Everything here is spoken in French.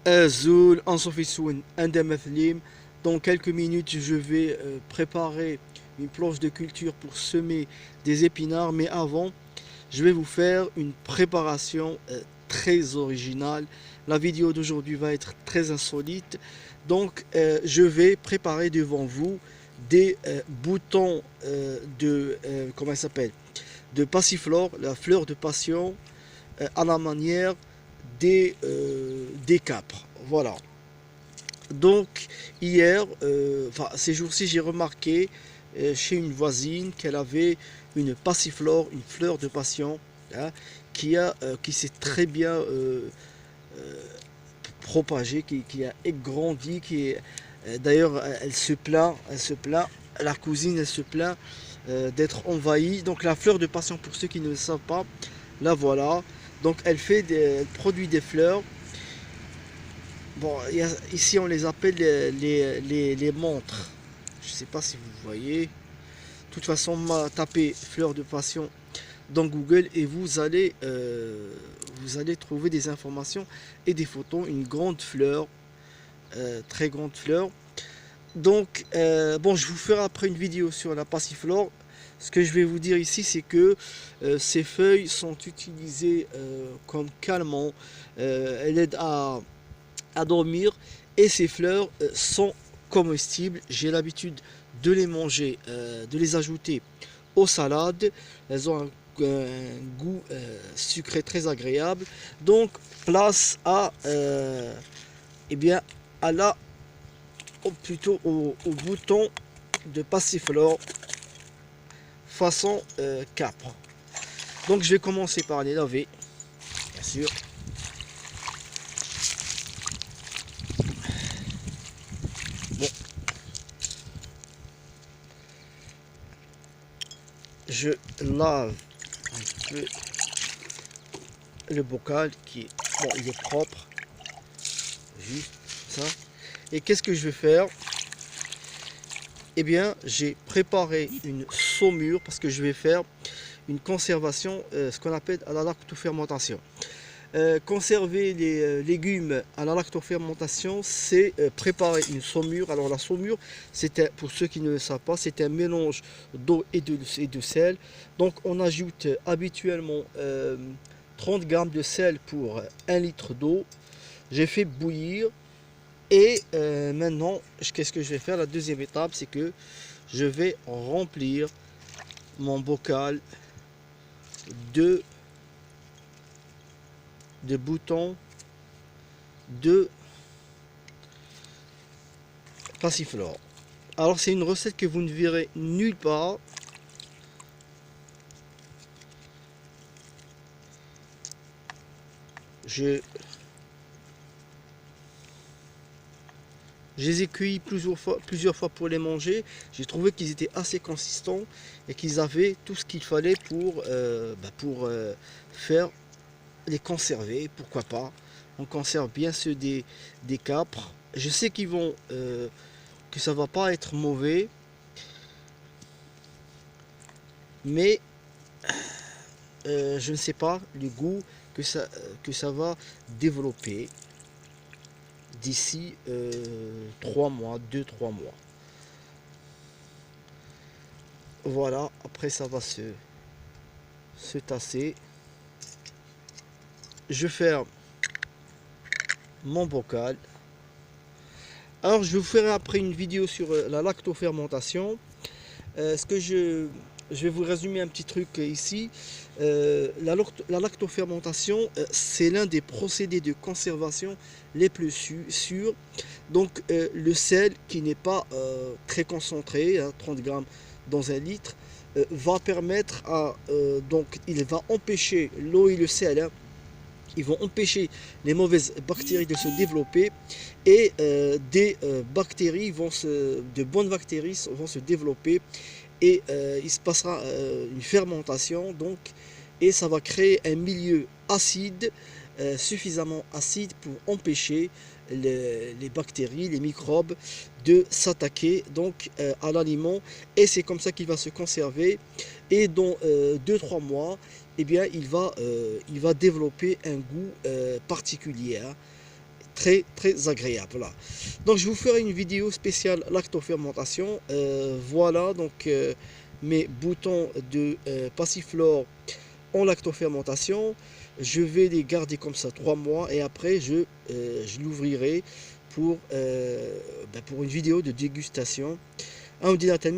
Azul, Ansofissoun, Indamathlim. Dans quelques minutes, je vais préparer une planche de culture pour semer des épinards. Mais avant, je vais vous faire une préparation très originale. La vidéo d'aujourd'hui va être très insolite. Donc, je vais préparer devant vous des boutons comment ça s'appelle, de passiflore, la fleur de passion, à la manière des capres. Voilà. Donc, hier, enfin, ces jours-ci, j'ai remarqué chez une voisine qu'elle avait une passiflore, une fleur de passion, hein, qui s'est très bien propagée, qui a grandi, d'ailleurs, elle se plaint, la cousine, elle se plaint d'être envahie. Donc, la fleur de passion, pour ceux qui ne le savent pas, la voilà. Donc, elle produit des fleurs. Bon, ici on les appelle les montres. Je ne sais pas si vous voyez. De toute façon, tapez fleur de passion dans Google et vous allez trouver des informations et des photos. Une grande fleur, très grande fleur. Donc, bon, je vous ferai après une vidéo sur la passiflore. Ce que je vais vous dire ici, c'est que ces feuilles sont utilisées comme calmant. Elles aident à dormir et ces fleurs sont comestibles. J'ai l'habitude de les manger, de les ajouter aux salades. Elles ont un goût sucré très agréable. Donc place à eh bien à la plutôt au bouton de passiflore façon capre. Donc je vais commencer par les laver, bien sûr. Bon, je lave un peu le bocal qui bon, il est propre, juste ça. Et qu'est-ce que je vais faire? Eh bien, j'ai préparé une saumure parce que je vais faire une conservation, ce qu'on appelle à la lactofermentation. Conserver les légumes à la lactofermentation, c'est préparer une saumure. Alors la saumure, pour ceux qui ne le savent pas, c'est un mélange d'eau et de sel. Donc on ajoute habituellement 30 grammes de sel pour 1 litre d'eau. J'ai fait bouillir et maintenant, qu'est-ce que je vais faire? La deuxième étape, c'est que je vais remplir mon bocal de boutons de passiflore. Alors c'est une recette que vous ne verrez nulle part. Je les ai cueillis plusieurs fois pour les manger. J'ai trouvé qu'ils étaient assez consistants et qu'ils avaient tout ce qu'il fallait pour faire les conserver. Pourquoi pas? On conserve bien ceux des capres. Je sais que ça va pas être mauvais, mais je ne sais pas le goût que ça va développer d'ici 3 mois, 2-3 mois. Voilà, après ça va se tasser. Je ferme mon bocal. Alors je vous ferai après une vidéo sur la lactofermentation. Je vais vous résumer un petit truc ici. La lactofermentation, c'est l'un des procédés de conservation les plus sûrs. Donc le sel qui n'est pas très concentré, hein, 30 grammes dans un litre, va permettre donc il va empêcher l'eau et le sel, hein, ils vont empêcher les mauvaises bactéries de se développer et de bonnes bactéries vont se développer et il se passera une fermentation donc et ça va créer un milieu acide, suffisamment acide pour empêcher les bactéries, les microbes de s'attaquer donc à l'aliment et c'est comme ça qu'il va se conserver et dans 2-3 mois eh bien il va développer un goût particulier, hein, très agréable. Voilà. Donc je vous ferai une vidéo spéciale lactofermentation. Voilà donc mes boutons de passiflore en lactofermentation. Je vais les garder comme ça 3 mois et après je l'ouvrirai pour une vidéo de dégustation. Un ordinateur